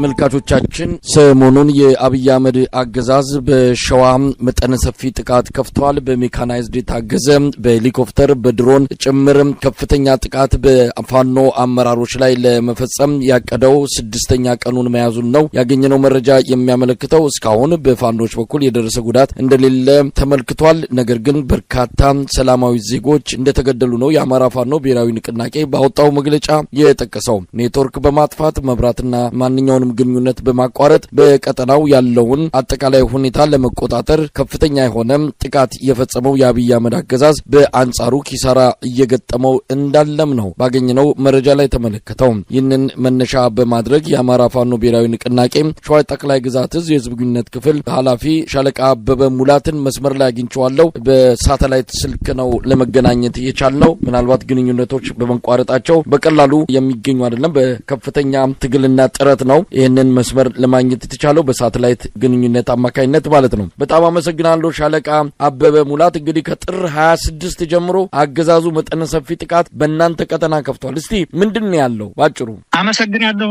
ተመልካቾቻችን ሰሞኑን የአብይ አህመድ አገዛዝ በሸዋም መጠነ ሰፊ ጥቃት ከፍቷል። በሜካናይዝድ ታገዘ በሄሊኮፕተር በድሮን ጭምር ከፍተኛ ጥቃት በፋኖ አመራሮች ላይ ለመፈጸም ያቀደው ስድስተኛ ቀኑን መያዙን ነው ያገኘነው መረጃ የሚያመለክተው። እስካሁን በፋኖች በኩል የደረሰ ጉዳት እንደሌለ ተመልክቷል። ነገር ግን በርካታ ሰላማዊ ዜጎች እንደተገደሉ ነው የአማራ ፋኖ ብሔራዊ ንቅናቄ ባወጣው መግለጫ የጠቀሰው። ኔትወርክ በማጥፋት መብራትና ማንኛውንም ግንኙነት በማቋረጥ በቀጠናው ያለውን አጠቃላይ ሁኔታ ለመቆጣጠር ከፍተኛ የሆነ ጥቃት የፈጸመው የአብይ አህመድ አገዛዝ በአንጻሩ ኪሳራ እየገጠመው እንዳለም ነው ባገኘነው መረጃ ላይ ተመለከተው። ይህንን መነሻ በማድረግ የአማራ ፋኖ ብሔራዊ ንቅናቄ ሸዋ ጠቅላይ ግዛት እዝ የህዝብ ግንኙነት ክፍል ኃላፊ ሻለቃ አበበ ሙላትን መስመር ላይ አግኝቼዋለሁ። በሳተላይት ስልክ ነው ለመገናኘት የቻልነው። ምናልባት ግንኙነቶች በመቋረጣቸው በቀላሉ የሚገኙ አይደለም። በከፍተኛ ትግልና ጥረት ነው ይሄንን መስመር ለማግኘት የተቻለው በሳተላይት ግንኙነት አማካኝነት ማለት ነው። በጣም አመሰግናለሁ ሻለቃ አበበ ሙላት። እንግዲህ ከጥር 26 ጀምሮ አገዛዙ መጠነ ሰፊ ጥቃት በእናንተ ቀጠና ከፍቷል። እስቲ ምንድነው ያለው ባጭሩ? አመሰግናለሁ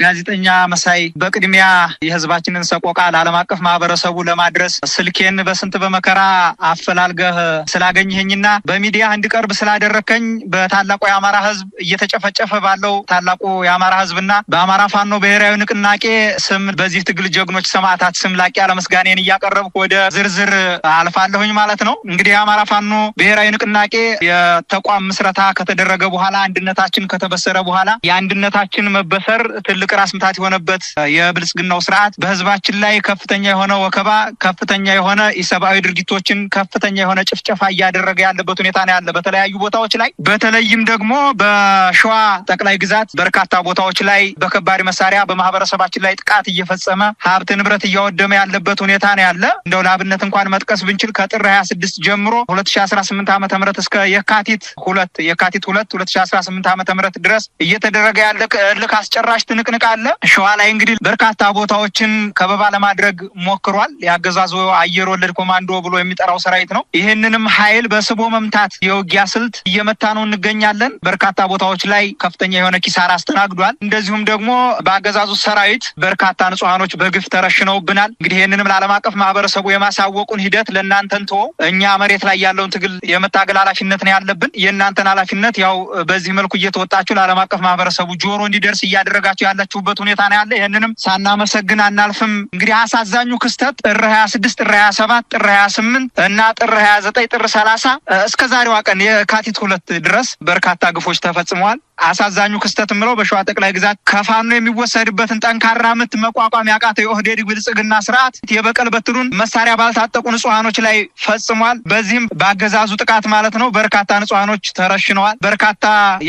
ጋዜጠኛ መሳይ። በቅድሚያ የህዝባችንን ሰቆቃ ለዓለም አቀፍ ማህበረሰቡ ለማድረስ ስልኬን በስንት በመከራ አፈላልገህ ስላገኘኸኝና በሚዲያ እንድቀርብ ስላደረከኝ በታላቁ የአማራ ህዝብ እየተጨፈጨፈ ባለው ታላቁ የአማራ ህዝብና በአማራ ፋኖ ብሔራዊ ንቅናቄ ስም በዚህ ትግል ጀግኖች ሰማዕታት ስም ላቅ ያለ ምስጋናን እያቀረብኩ ወደ ዝርዝር አልፋለሁኝ ማለት ነው። እንግዲህ የአማራ ፋኖ ብሔራዊ ንቅናቄ የተቋም ምስረታ ከተደረገ በኋላ አንድነታችን ከተበሰረ በኋላ የአንድነታችን መበሰር ትልቅ ራስ ምታት የሆነበት የብልጽግናው ስርዓት በህዝባችን ላይ ከፍተኛ የሆነ ወከባ፣ ከፍተኛ የሆነ ኢሰብአዊ ድርጊቶችን፣ ከፍተኛ የሆነ ጭፍጨፋ እያደረገ ያለበት ሁኔታ ነው ያለ በተለያዩ ቦታዎች ላይ። በተለይም ደግሞ በሸዋ ጠቅላይ ግዛት በርካታ ቦታዎች ላይ በከባድ መሳሪያ በማህበረሰባችን ላይ ጥቃት እየፈጸመ ሀብት ንብረት እያወደመ ያለበት ሁኔታ ነው ያለ። እንደው ለአብነት እንኳን መጥቀስ ብንችል ከጥር 26 ጀምሮ 2018 ዓ.ም እስከ የካቲት 2 2018 ዓ.ም ድረስ እየተደረገ ያለ ልክ አስጨራሽ ትንቅንቅ አለ። ሸዋ ላይ እንግዲህ በርካታ ቦታዎችን ከበባ ለማድረግ ሞክሯል። ያገዛዙ አየር ወለድ ኮማንዶ ብሎ የሚጠራው ሰራዊት ነው። ይህንንም ኃይል በስቦ መምታት የውጊያ ስልት እየመታ ነው እንገኛለን። በርካታ ቦታዎች ላይ ከፍተኛ የሆነ ኪሳራ አስተናግዷል። እንደዚሁም ደግሞ በአገዛዙ ሰራዊት በርካታ ንጹሃኖች በግፍ ተረሽነውብናል። እንግዲህ ይህንንም ለዓለም አቀፍ ማህበረሰቡ የማሳወቁን ሂደት ለእናንተን ተወው። እኛ መሬት ላይ ያለውን ትግል የመታገል ኃላፊነት ነው ያለብን። የእናንተን ኃላፊነት ያው በዚህ መልኩ እየተወጣችሁ ለዓለም አቀፍ ማህበረሰቡ ጆሮ እንዲደርስ እያደረጋችሁ ያላችሁበት ሁኔታ ነው ያለ። ይህንንም ሳናመሰግን አናልፍም። እንግዲህ አሳዛኙ ክስተት ጥር 26 ጥር 27 ጥር 28 እና ጥር 29 ጥር 30 እስከ ዛሬዋ ቀን የካቲት 2 ድረስ በርካታ ግፎች ተፈጽመዋል። አሳዛኙ ክስተት ምለው በሸዋ ጠቅላይ ግዛት ከፋኖ የሚወሰድበትን ጠንካራ ምት መቋቋም ያቃተው የኦህዴድ ብልጽግና ስርዓት የበቀል በትሩን መሳሪያ ባልታጠቁ ንጹሃኖች ላይ ፈጽሟል። በዚህም በአገዛዙ ጥቃት ማለት ነው በርካታ ንጹሃኖች ተረሽነዋል።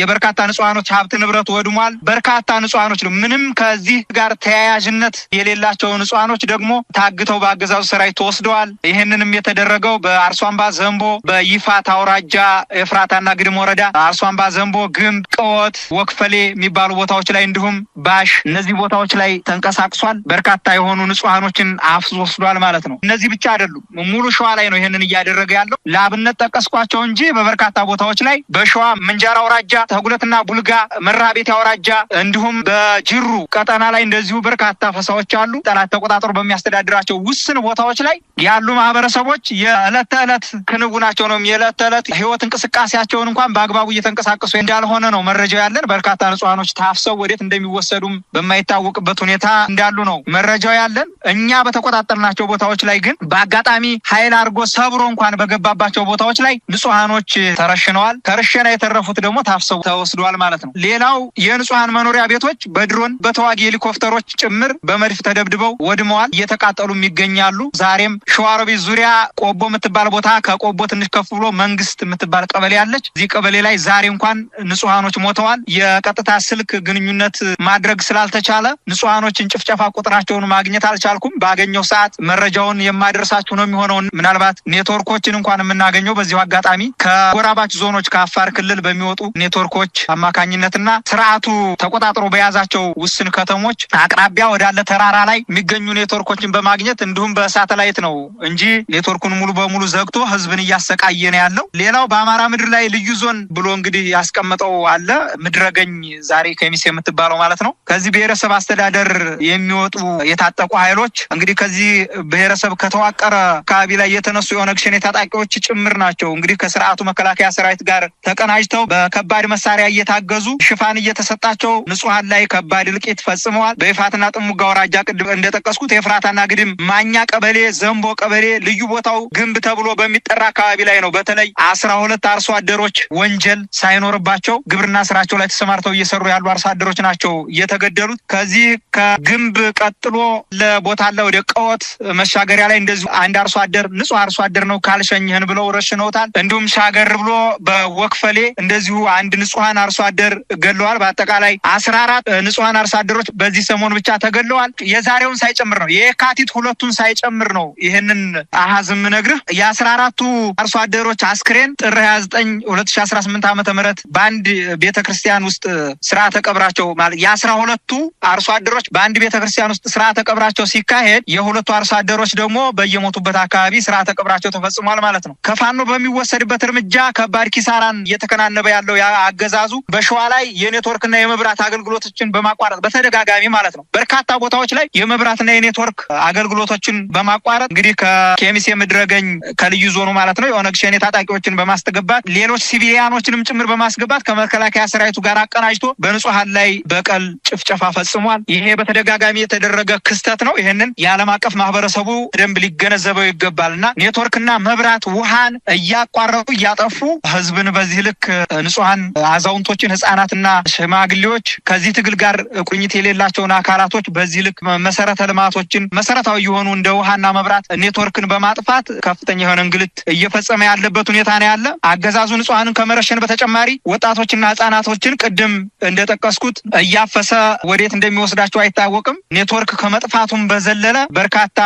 የበርካታ ንጹሃኖች ሀብት ንብረት ወድሟል። በርካታ ንጹሃኖች ምንም ከዚህ ጋር ተያያዥነት የሌላቸው ንጹሃኖች ደግሞ ታግተው በአገዛዙ ሰራዊት ተወስደዋል። ይህንንም የተደረገው በአርሶ አምባ ዘንቦ፣ በይፋት አውራጃ ኤፍራታና ግድም ወረዳ አርሶ አምባ ዘንቦ፣ ግንብ፣ ቀወት፣ ወክፈሌ የሚባሉ ቦታዎች ላይ እንዲሁም ባሽ እነዚህ ቦታዎች ላይ ተንቀሳቅሷል። በርካታ የሆኑ ንጹሃኖችን አፍሶ ወስዷል ማለት ነው። እነዚህ ብቻ አይደሉም፣ ሙሉ ሸዋ ላይ ነው ይሄንን እያደረገ ያለው። ለአብነት ጠቀስኳቸው እንጂ በበርካታ ቦታዎች ላይ በሸዋ ምንጃር አውራጃ፣ ተጉለትና ቡልጋ፣ መራቤት አውራጃ እንዲሁም በጅሩ ቀጠና ላይ እንደዚሁ በርካታ ፈሳዎች አሉ። ጠላት ተቆጣጥሮ በሚያስተዳድራቸው ውስን ቦታዎች ላይ ያሉ ማህበረሰቦች የዕለት ተዕለት ክንውናቸው ነው የዕለት ተዕለት ህይወት እንቅስቃሴያቸውን እንኳን በአግባቡ እየተንቀሳቀሱ እንዳልሆነ ነው መረጃው ያለን። በርካታ ንጹሃኖች ታፍሰው ወዴት እንደሚወሰዱም በማይታወቅበት ሁኔታ እንዳሉ ነው መረጃው ያለን። እኛ በተቆጣጠርናቸው ቦታዎች ላይ ግን በአጋጣሚ ኃይል አድርጎ ሰብሮ እንኳን በገባባቸው ቦታዎች ላይ ንጹሃኖች ተረሽነዋል። ከርሸና የተረፉት ደግሞ ታፍሰው ተወስደዋል ማለት ነው። ሌላው የንጹሃን መኖሪያ ቤቶች በድሮን በተዋጊ ሄሊኮፕተሮች ጭምር በመድፍ ተደብድበው ወድመዋል፣ እየተቃጠሉም ይገኛሉ። ዛሬም ሸዋሮቢት ዙሪያ ቆቦ የምትባል ቦታ ከቆቦ ትንሽ ከፍ ብሎ መንግስት የምትባል ቀበሌ አለች። እዚህ ቀበሌ ላይ ዛሬ እንኳን ንጹሃኖች ሞተዋል። የቀጥታ ስልክ ግንኙነት ማድረግ ስላልተቻለ ንጹሃኖችን ጭፍጨፋ ቁጥራቸውን ማግኘት አልቻልኩም። ባገኘው ሰዓት መረጃውን የማደርሳችሁ ነው የሚሆነው። ምናልባት ኔትወርኮችን እንኳን የምናገኘው በዚሁ አጋጣሚ ከጎራባች ዞኖች ከአፋር ክልል በሚወጡ ኔትወርኮች አማካኝነትና ስርዓቱ ተቆጣጥሮ በያዛቸው ውስን ከተሞች አቅራቢያ ወዳለ ተራራ ላይ የሚገኙ ኔትወርኮችን በማግኘት እንዲሁም በሳተላይት ነው እንጂ ኔትወርኩን ሙሉ በሙሉ ዘግቶ ህዝብን እያሰቃየ ነው ያለው። ሌላው በአማራ ምድር ላይ ልዩ ዞን ብሎ እንግዲህ ያስቀመጠው አለ ምድረገኝ ዛሬ ከሚስ የምትባለው ማለት ነው። ከዚህ ብሔረሰብ ለማስተዳደር የሚወጡ የታጠቁ ኃይሎች እንግዲህ ከዚህ ብሔረሰብ ከተዋቀረ አካባቢ ላይ የተነሱ የሆነ ግሽኔ ታጣቂዎች ጭምር ናቸው። እንግዲህ ከስርዓቱ መከላከያ ሰራዊት ጋር ተቀናጅተው በከባድ መሳሪያ እየታገዙ ሽፋን እየተሰጣቸው ንጹሃን ላይ ከባድ እልቂት ፈጽመዋል። በይፋትና ጥሙጋ ወራጃ ቅድም እንደጠቀስኩት የፍራታና ግድም ማኛ ቀበሌ ዘንቦ ቀበሌ ልዩ ቦታው ግንብ ተብሎ በሚጠራ አካባቢ ላይ ነው። በተለይ 12 አርሶ አደሮች ወንጀል ሳይኖርባቸው ግብርና ስራቸው ላይ ተሰማርተው እየሰሩ ያሉ አርሶ አደሮች ናቸው የተገደሉት። ከዚህ ከግንብ ቀጥሎ ለቦታ አለ ወደ ቀወት መሻገሪያ ላይ እንደዚህ አንድ አርሶ አደር ንጹህ አርሶ አደር ነው ካልሸኝህን ብለው ረሽነውታል። እንዲሁም ሻገር ብሎ በወክፈሌ እንደዚሁ አንድ ንጹሃን አርሶ አደር ገለዋል። በአጠቃላይ 14 ንጹሃን አርሶ አደሮች በዚህ ሰሞን ብቻ ተገለዋል። የዛሬውን ሳይጨምር ነው የካቲት 2ቱን ሳይጨምር ነው ይሄንን አሃዝም ነግርህ። የ14ቱ አርሶ አደሮች አስክሬን ጥር 29 2018 ዓ.ም በአንድ ቤተክርስቲያን ውስጥ ስርዓተ ቀብራቸው ማለት የ12ቱ አርሶ አደሮች በአንድ ቤተክርስቲያን ውስጥ ስርዓተ ቀብራቸው ሲካሄድ የሁለቱ አርሶ አደሮች ደግሞ በየሞቱበት አካባቢ ስርዓተ ቀብራቸው ተፈጽሟል ማለት ነው። ከፋኖ በሚወሰድበት እርምጃ ከባድ ኪሳራን እየተከናነበ ያለው አገዛዙ በሸዋ ላይ የኔትወርክና የመብራት አገልግሎቶችን በማቋረጥ በተደጋጋሚ ማለት ነው በርካታ ቦታዎች ላይ የመብራትና የኔትወርክ አገልግሎቶችን በማቋረጥ እንግዲህ ከኬሚሴ ምድረገኝ ከልዩ ዞኑ ማለት ነው የኦነግ ሸኔ ታጣቂዎችን በማስገባት ሌሎች ሲቪሊያኖችንም ጭምር በማስገባት ከመከላከያ ሰራዊቱ ጋር አቀናጅቶ በንጹሃን ላይ በቀል ጭፍጨፋ ፈጽሟል። ይሄ በተደጋጋሚ የተደረገ ክስተት ነው። ይሄንን የዓለም አቀፍ ማህበረሰቡ ደንብ ሊገነዘበው ይገባልና ኔትወርክና መብራት ውሃን እያቋረጡ እያጠፉ ህዝብን በዚህ ልክ ንጹሃን አዛውንቶችን ህፃናትና ሽማግሌዎች ከዚህ ትግል ጋር ቁርኝት የሌላቸውን አካላቶች በዚህ ልክ መሰረተ ልማቶችን መሰረታዊ የሆኑ እንደ ውሃና መብራት ኔትወርክን በማጥፋት ከፍተኛ የሆነ እንግልት እየፈጸመ ያለበት ሁኔታ ነው ያለ። አገዛዙ ንጹሃንን ከመረሸን በተጨማሪ ወጣቶችና ህፃናቶችን ቅድም እንደጠቀስኩት እያፈሰ ወዴት እንደሚወስዳቸው አይታወቅም። ኔትወርክ ከመጥፋቱም በዘለለ በርካታ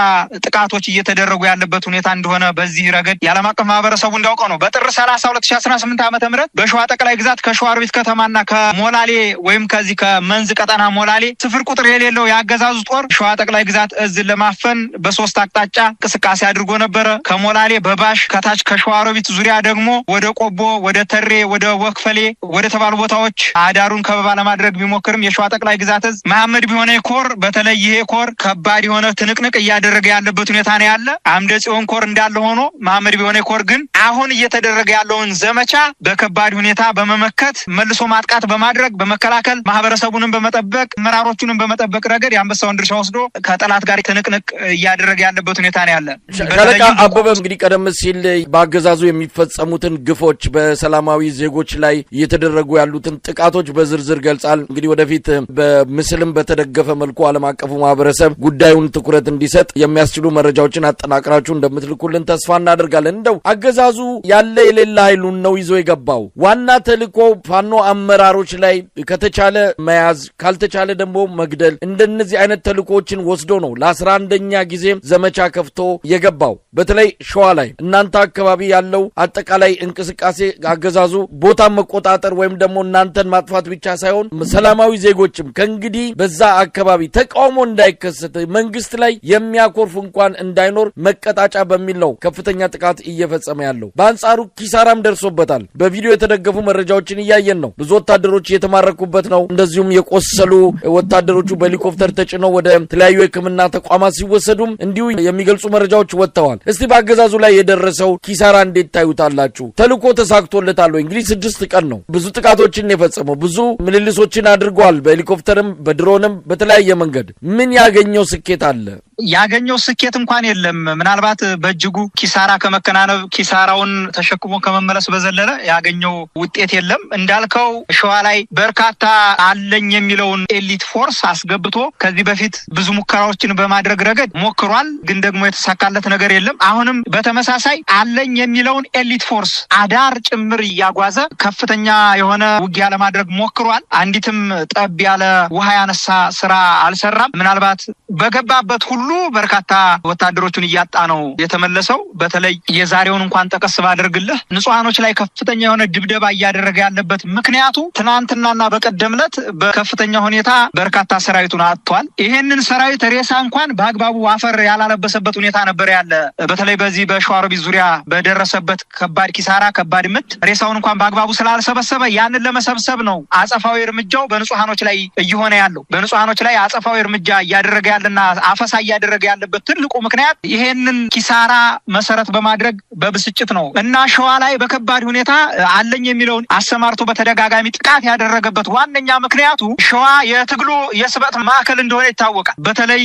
ጥቃቶች እየተደረጉ ያለበት ሁኔታ እንደሆነ በዚህ ረገድ የዓለም አቀፍ ማህበረሰቡ እንዳውቀው ነው። በጥር 30 2018 ዓ.ም በሸዋ ጠቅላይ ግዛት ከሸዋሮቢት ከተማና ከሞላሌ ወይም ከዚህ ከመንዝ ቀጠና ሞላሌ ስፍር ቁጥር የሌለው የአገዛዙ ጦር ሸዋ ጠቅላይ ግዛት እዝን ለማፈን በሶስት አቅጣጫ እንቅስቃሴ አድርጎ ነበረ። ከሞላሌ በባሽ ከታች ከሸዋሮቢት ዙሪያ ደግሞ ወደ ቆቦ ወደ ተሬ ወደ ወክፈሌ ወደ ተባሉ ቦታዎች አዳሩን ከበባ ለማድረግ ቢሞክርም የሸዋ ጠቅላይ ግዛት እዝ መሐመድ ቢሆነ ኮር በተለይ ይሄ ኮር ከባድ የሆነ ትንቅንቅ እያደረገ ያለበት ሁኔታ ነው ያለ። አምደ ጽዮን ኮር እንዳለ ሆኖ መሐመድ ቢሆነ ኮር ግን አሁን እየተደረገ ያለውን ዘመቻ በከባድ ሁኔታ በመመከት መልሶ ማጥቃት በማድረግ በመከላከል ማህበረሰቡንም በመጠበቅ መራሮቹንም በመጠበቅ ረገድ የአንበሳውን ድርሻ ወስዶ ከጠላት ጋር ትንቅንቅ እያደረገ ያለበት ሁኔታ ነው ያለ። ሻለቃ አበበ እንግዲህ ቀደም ሲል በአገዛዙ የሚፈጸሙትን ግፎች በሰላማዊ ዜጎች ላይ እየተደረጉ ያሉትን ጥቃቶች በዝርዝር ገልጻል። እንግዲህ ወደፊት በምስልም በተደገፈ መልኩ ዓለም አቀፉ ማህበረሰብ ጉዳዩን ትኩረት እንዲሰጥ የሚያስችሉ መረጃዎችን አጠናቅራችሁ እንደምትልኩልን ተስፋ እናደርጋለን። እንደው አገዛዙ ያለ የሌላ ኃይሉን ነው ይዞ የገባው። ዋና ተልእኮ ፋኖ አመራሮች ላይ ከተቻለ መያዝ ካልተቻለ ደግሞ መግደል፣ እንደነዚህ አይነት ተልእኮዎችን ወስዶ ነው ለ11ኛ ጊዜ ዘመቻ ከፍቶ የገባው። በተለይ ሸዋ ላይ እናንተ አካባቢ ያለው አጠቃላይ እንቅስቃሴ አገዛዙ ቦታ መቆጣጠር ወይም ደግሞ እናንተን ማጥፋት ብቻ ሳይሆን ሰላማዊ ዜጎችም ከእንግዲህ በዛ አካባቢ ተቃውሞ እንዳይከሰት መንግስት ላይ የሚያኮርፍ እንኳን እንዳይኖር መቀጣጫ በሚል ነው ከፍተኛ ጥቃት እየፈጸመ ያለው። በአንጻሩ ኪሳራም ደርሶበታል። በቪዲዮ የተደገፉ መረጃዎችን እያየን ነው። ብዙ ወታደሮች እየተማረኩበት ነው። እንደዚሁም የቆሰሉ ወታደሮቹ በሄሊኮፕተር ተጭነው ወደ ተለያዩ የሕክምና ተቋማት ሲወሰዱም እንዲሁ የሚገልጹ መረጃዎች ወጥተዋል። እስቲ በአገዛዙ ላይ የደረሰው ኪሳራ እንዴት ታዩታላችሁ? ተልእኮ ተሳክቶለታል ወይ? እንግዲህ 6 ቀን ነው። ብዙ ጥቃቶችን የፈጸመው ብዙ ምልልሶችን አድርጓል። በሄሊኮፕተርም በድሮንም በተለያየ መንገድ ምን ያገኘው ስኬት አለ? ያገኘው ስኬት እንኳን የለም። ምናልባት በእጅጉ ኪሳራ ከመከናነብ ኪሳራውን ተሸክሞ ከመመለስ በዘለለ ያገኘው ውጤት የለም። እንዳልከው ሸዋ ላይ በርካታ አለኝ የሚለውን ኤሊት ፎርስ አስገብቶ ከዚህ በፊት ብዙ ሙከራዎችን በማድረግ ረገድ ሞክሯል። ግን ደግሞ የተሳካለት ነገር የለም። አሁንም በተመሳሳይ አለኝ የሚለውን ኤሊት ፎርስ አዳር ጭምር እያጓዘ ከፍተኛ የሆነ ውጊያ ለማድረግ ሞክሯል። አንዲትም ጠብ ያለ ውሃ ያነሳ ስራ አልሰራም። ምናልባት በገባበት ሁሉ ሁሉ በርካታ ወታደሮቹን እያጣ ነው የተመለሰው። በተለይ የዛሬውን እንኳን ጠቀስ ባደርግልህ ንጹሃኖች ላይ ከፍተኛ የሆነ ድብደባ እያደረገ ያለበት ምክንያቱ ትናንትናና በቀደም ዕለት በከፍተኛ ሁኔታ በርካታ ሰራዊቱን አጥቷል። ይሄንን ሰራዊት ሬሳ እንኳን በአግባቡ አፈር ያላለበሰበት ሁኔታ ነበር ያለ። በተለይ በዚህ በሸዋሮቢት ዙሪያ በደረሰበት ከባድ ኪሳራ ከባድ ምት ሬሳውን እንኳን በአግባቡ ስላልሰበሰበ ያንን ለመሰብሰብ ነው አጸፋዊ እርምጃው በንጹሃኖች ላይ እየሆነ ያለው። በንጹሃኖች ላይ አጸፋዊ እርምጃ እያደረገ ያለና አፈሳ እያደረገ ያለበት ትልቁ ምክንያት ይሄንን ኪሳራ መሰረት በማድረግ በብስጭት ነው እና ሸዋ ላይ በከባድ ሁኔታ አለኝ የሚለውን አሰማርቶ በተደጋጋሚ ጥቃት ያደረገበት ዋነኛ ምክንያቱ ሸዋ የትግሉ የስበት ማዕከል እንደሆነ ይታወቃል። በተለይ